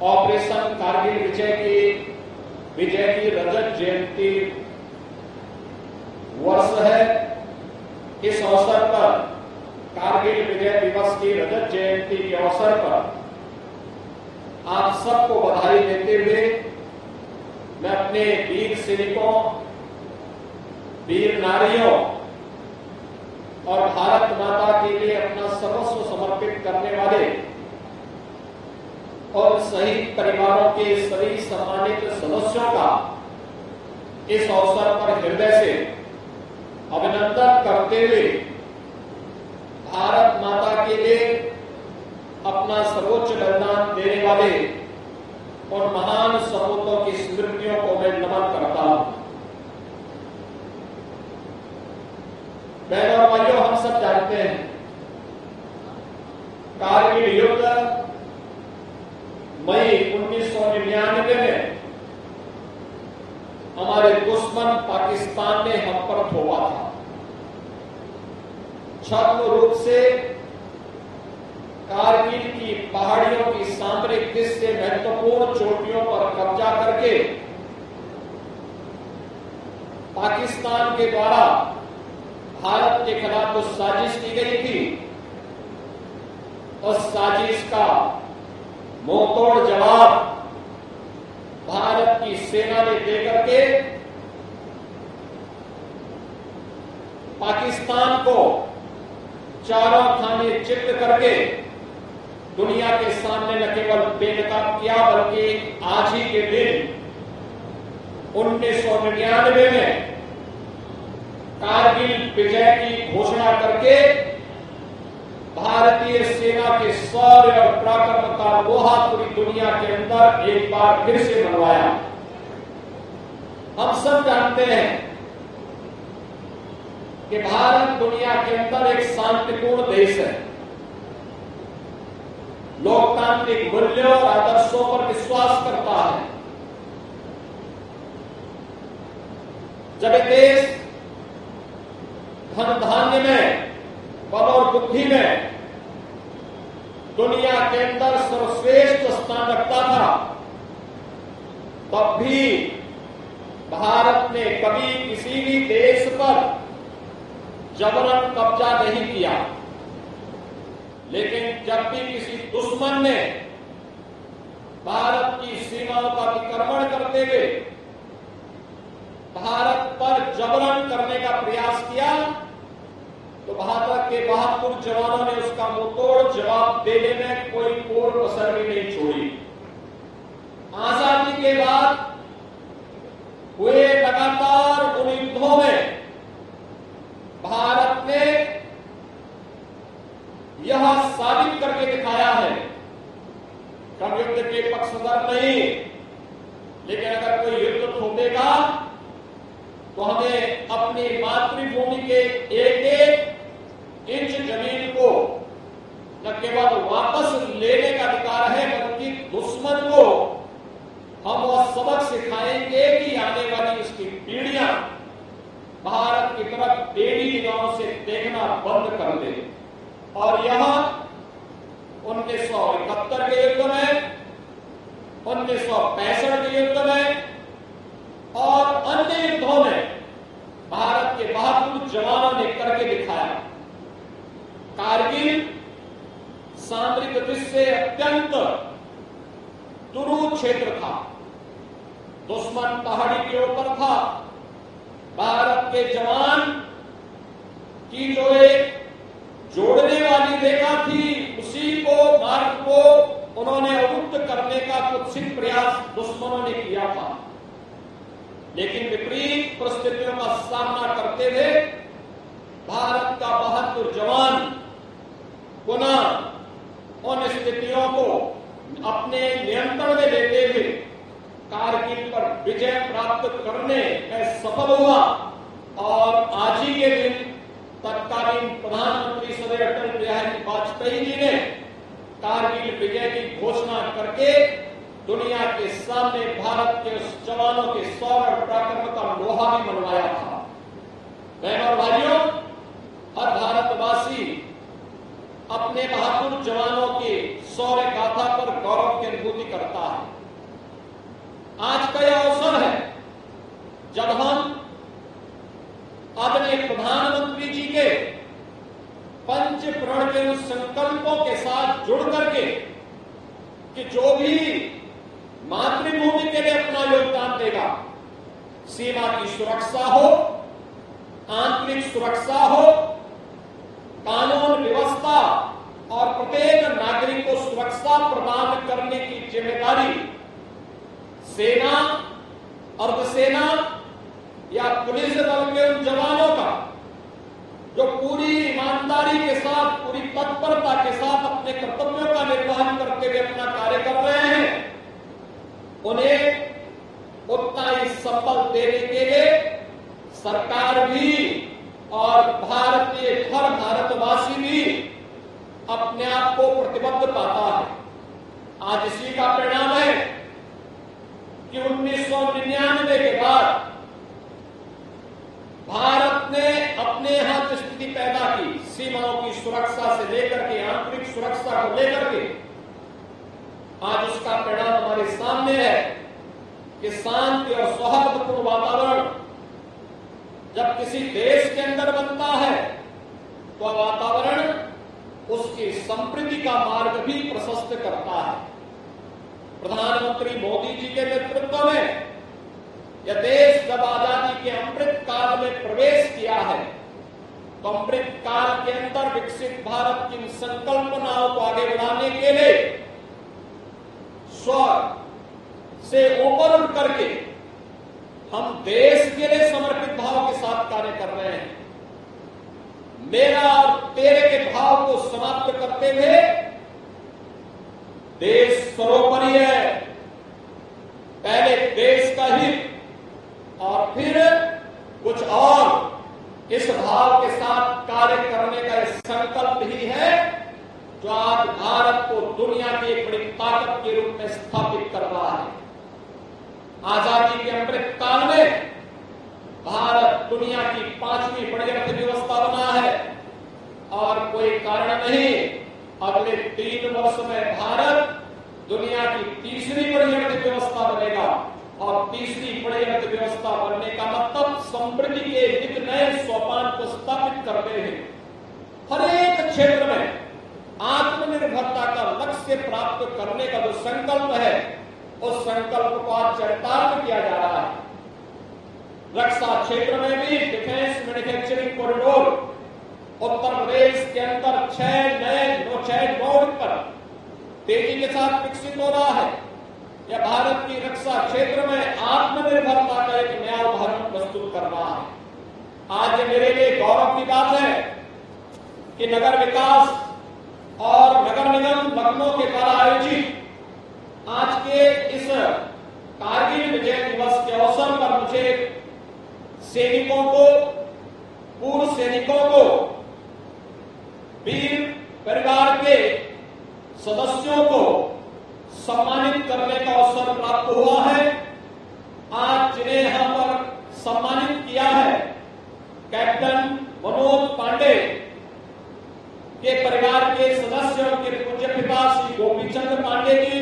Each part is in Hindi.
ऑपरेशन कारगिल विजय की रजत जयंती वर्ष है। इस अवसर पर, कारगिल विजय दिवस की रजत जयंती के अवसर पर आप सबको बधाई देते हुए मैं अपने वीर सैनिकों, वीर नारियों और भारत माता के लिए अपना सर्वस्व समर्पित करने वाले और शहीद परिवारों के सभी सम्मानित सदस्यों का इस अवसर पर हृदय से अभिनंदन करते हुए भारत माता के लिए अपना सर्वोच्च बलिदान देने वाले और महान सपूतों की स्मृतियों को मैं नमन करता हूं। बहनों और भाइयों, हम सब जानते हैं कारगिल युद्ध मई 1999 में हमारे दुश्मन पाकिस्तान ने हम पर थोपा था। छद्म रूप से कारगिल की पहाड़ियों की सामरिक दृष्टि से महत्वपूर्ण चोटियों पर कब्जा करके पाकिस्तान के द्वारा भारत के खिलाफ जो साजिश की गई थी, उस साजिश का मुंहतोड़ जवाब भारत की सेना ने देकर के पाकिस्तान को चारों खाने चित्त करके दुनिया के सामने न केवल बेनकाब किया, बल्कि आज ही के दिन 1999 में कारगिल विजय की घोषणा करके भारतीय सेना के शौर्य और पराक्रम का लोहा पूरी दुनिया के अंदर एक बार फिर से मनवाया। हम सब जानते हैं कि भारत दुनिया के अंदर एक शांतिपूर्ण देश है, लोकतांत्रिक मूल्यों और आदर्शों पर विश्वास करता है। जब एक देश धन धान्य में, बल और बुद्धि में दुनिया के अंदर सर्वश्रेष्ठ स्थान रखता था, तब भी भारत ने कभी किसी भी देश पर जबरन कब्जा नहीं किया। लेकिन जब भी किसी दुश्मन ने भारत की सीमाओं का अतिक्रमण करते हुए भारत पर जबरन करने का प्रयास किया, तो भारत के बहादुर जवानों ने उसका मुंहतोड़ जवाब देने में कोई कोर कसर भी नहीं छोड़ी। आजादी के बाद हुए लगातार उन युद्धों में भारत ने यह साबित करके दिखाया है कि हम युद्ध के पक्षधर नहीं, लेकिन अगर कोई युद्ध थोपेगा तो हमें अपनी मातृभूमि के एक एक इंच जमीन को न केवल वापस लेने का अधिकार है, बल्कि दुश्मन को हम वह सबक सिखाएंगे कि आने वाली उसकी पीढ़ियां भारत की तरफ टेढ़ी निगाहों से देखना बंद कर दे। और यह 1971 के युद्ध में, 1965 के युद्ध में और अन्य युद्धों में भारत के बहादुर जवानों ने करके दिखाया। कारगिल सामरिक दृष्टि से अत्यंत दुरूह क्षेत्र था, दुश्मन पहाड़ी के ऊपर था। भारत के जवान की जो एक जोड़ने वाली रेखा थी, उसी को मार्ग को उन्होंने अवरुद्ध करने का कुत्सित प्रयास दुश्मनों ने किया था। लेकिन विपरीत परिस्थितियों का सामना करते हुए भारत का बहादुर जवान पुनः उन स्थितियों को अपने नियंत्रण में लेते हुए कारगिल पर विजय प्राप्त करने में सफल हुआ। और आज ही के दिन तत्कालीन प्रधानमंत्री श्री अटल बिहारी वाजपेयी जी ने कारगिल विजय की घोषणा करके दुनिया के सामने भारत के उस जवानों के शौर्य और पराक्रम का लोहा भी मनवाया था। बहनों और भाइयों, हर भारतवासी अपने बहादुर जवानों की शौर्य गाथा पर गौरव की अनुभूति करता है। आज का यह अवसर है जब हम आदरणीय प्रधानमंत्री जी के पंच प्रण के उन संकल्पों के साथ जुड़ करके कि जो भी मातृभूमि के लिए अपना योगदान देगा, सीमा की सुरक्षा हो, आंतरिक सुरक्षा हो, कानून व्यवस्था और प्रत्येक नागरिक को सुरक्षा प्रदान करने की जिम्मेदारी सेना, अर्धसेना या पुलिस दल के उन जवानों का जो पूरी ईमानदारी के साथ, पूरी तत्परता के साथ अपने कर्तव्यों का निर्वहन करते हुए अपना कार्य कर रहे हैं, उन्हें उतना ही संबल देने के लिए सरकार भी और हर भारतवासी भी अपने आप को प्रतिबद्ध पाता है। आज इसी का परिणाम है कि 1999 के बाद भारत ने अपने यहां जो स्थिति पैदा की, सीमाओं की सुरक्षा से लेकर के आंतरिक सुरक्षा को लेकर के, आज उसका परिणाम हमारे सामने है कि शांति और सौहार्दपूर्ण वातावरण जब किसी देश के अंदर बनता है तो वातावरण उसकी समृद्धि का मार्ग भी प्रशस्त करता है। प्रधानमंत्री मोदी जी के नेतृत्व में यह देश जब आजादी के अमृत काल में प्रवेश किया है तो अमृत काल के अंदर विकसित भारत की संकल्पनाओं को आगे बढ़ाने के लिए स्व से ऊपर उठ करके हम देश के लिए समर्पित भाव के साथ कार्य कर रहे हैं। मेरा और तेरे के भाव को समाप्त करते हुए देश सर्वोपरि है, पहले देश का हित और फिर कुछ और, इस भाव के साथ कार्य करने का संकल्प ही है जो आज भारत को दुनिया की एक बड़ी ताकत के रूप में स्थापित कर रहा है। आजादी के अमृत काल में भारत दुनिया की 5वीं बड़ी अर्थव्यवस्था बना है और कोई कारण नहीं अगले 3 वर्ष में भारत दुनिया की 3री बड़ी अर्थव्यवस्था बनेगा और 3री बड़ी अर्थव्यवस्था बनने का मतलब समृद्धि के एक नए सोपान को स्थापित करते हैं। हर एक क्षेत्र में आत्मनिर्भरता का लक्ष्य प्राप्त करने का जो संकल्प है उस संकल्प को आज चरितार्थ किया जा रहा है। रक्षा क्षेत्र में भी defence manufacturing corridor Uttar Pradesh के अंदर 6 नोड पर तेजी के साथ विकसित हो रहा है। यह भारत की रक्षा क्षेत्र में आत्मनिर्भरता का एक नया उदाहरण प्रस्तुत कर रहा है। आज मेरे लिए गौरव की बात है कि नगर विकास और नगर निगम लखनऊ के द्वारा आयोजित आज के इस कारगिल विजय दिवस के अवसर पर मुझे सैनिकों को, पूर्व सैनिकों को, वीर परिवार के सदस्यों को सम्मानित करने का अवसर प्राप्त हुआ है। आज जिन्हें यहां पर सम्मानित किया है कैप्टन मनोज पांडे के परिवार के सदस्य, उनके पूज्य पिता श्री गोपीचंद पांडे जी,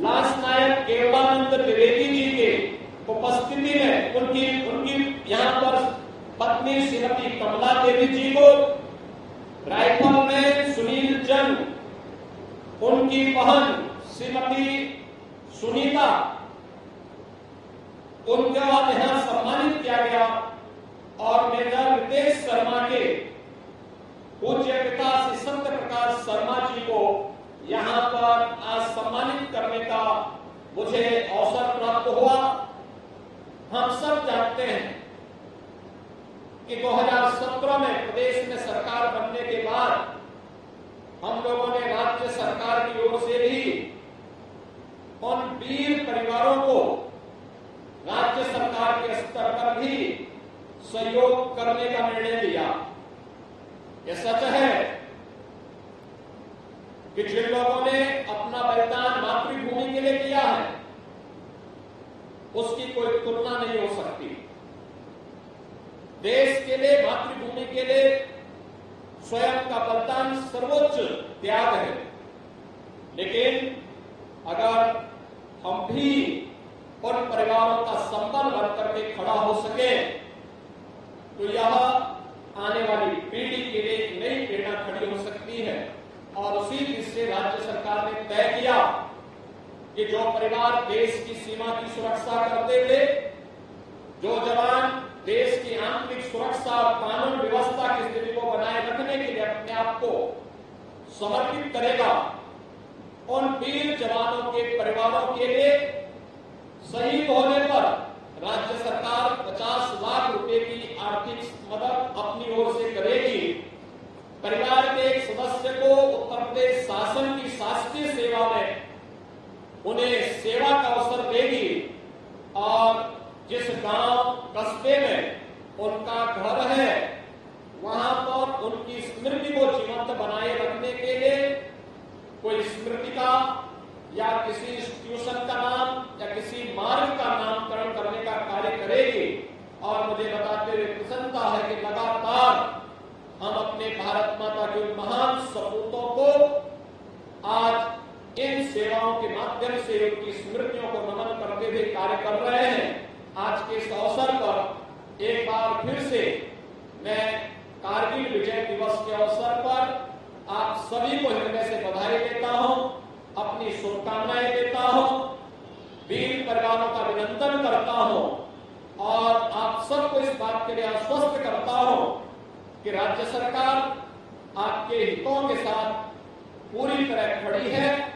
लांस नायक केवलानंद द्विवेदी जी के उपस्थिति में उनकी यहां पर पत्नी श्रीमती कमला देवी जी को, राइफल में सुनील चंद, उनकी बहन श्रीमती सुनीता, उनके बाद यहां सम्मानित किया गया और मेजर रितेश शर्मा के पूज्य पिता श्री सत्य प्रकाश शर्मा जी को यहां पर आज सम्मानित करने का मुझे अवसर प्राप्त हुआ। हम सब जानते हैं कि 2017 में प्रदेश में सरकार बनने के बाद हम लोगों ने राज्य सरकार की ओर से भी उन वीर परिवारों को राज्य सरकार के स्तर पर भी सहयोग करने का निर्णय लिया। यह सच है कि जिन लोगों ने अपना बलिदान मातृभूमि के लिए किया है उसकी कोई तुलना नहीं हो सकती। देश के लिए, मातृभूमि के लिए स्वयं का बलिदान सर्वोच्च त्याग है। लेकिन अगर हम भी उन परिवारों का संबल बन करके खड़ा हो सके, तो यह आने वाली पीढ़ी के लिए एक नई प्रेरणा खड़ी हो सकती है। और उसी से राज्य सरकार ने तय किया कि जो परिवार देश की सीमा की सुरक्षा करते हुए, जो जवान देश की आंतरिक सुरक्षा और कानून व्यवस्था की स्थिति को बनाए रखने के लिए अपने आप को समर्पित करेगा, उन वीर जवानों के परिवारों के लिए शहीद होने पर राज्य सरकार 50 लाख रुपए की आर्थिक मदद अपनी ओर से करेगी। परिवार के एक सदस्य को उत्तर प्रदेश शासन की शासकीय सेवा में उन्हें सेवा का अवसर देगी और जिस गांव कस्बे में उनका घर है, वहां पर उनकी स्मृति को जीवंत बनाए रखने के लिए कोई स्मृति का या किसी इंस्टीट्यूशन का नाम या किसी मार्ग का नामकरण करने का कार्य करेगी। और मुझे बताते हुए प्रसन्नता है कि लगातार हम अपने भारत माता के महान सपूतों को आज इन सेवाओं के माध्यम से उनकी स्मृतियों को नमन करते हुए कार्य कर रहे हैं। आज के इस अवसर पर एक बार फिर से मैं कारगिल विजय दिवस के अवसर पर आप सभी को हृदय से बधाई देता हूं, अपनी शुभकामनाएं देता हूं, वीर परिवारों का अभिनंदन करता हूं और आप सबको इस बात के लिए आश्वस्त करता हूं कि राज्य सरकार आपके हितों के साथ पूरी तरह खड़ी है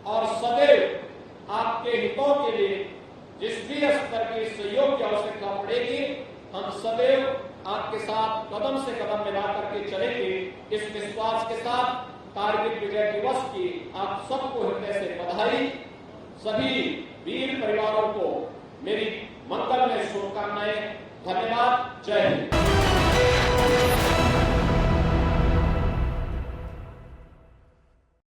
और सदैव आपके हितों के लिए जिस भी स्तर के सहयोग की आवश्यकता पड़ेगी, हम सदैव आपके साथ कदम से कदम मिला करके चलेंगे। इस विश्वास के साथ कारगिल विजय दिवस की आप सबको हृदय से बधाई। सभी वीर परिवारों को मेरी मंगलमय शुभकामनाएं। धन्यवाद। जय हिंद।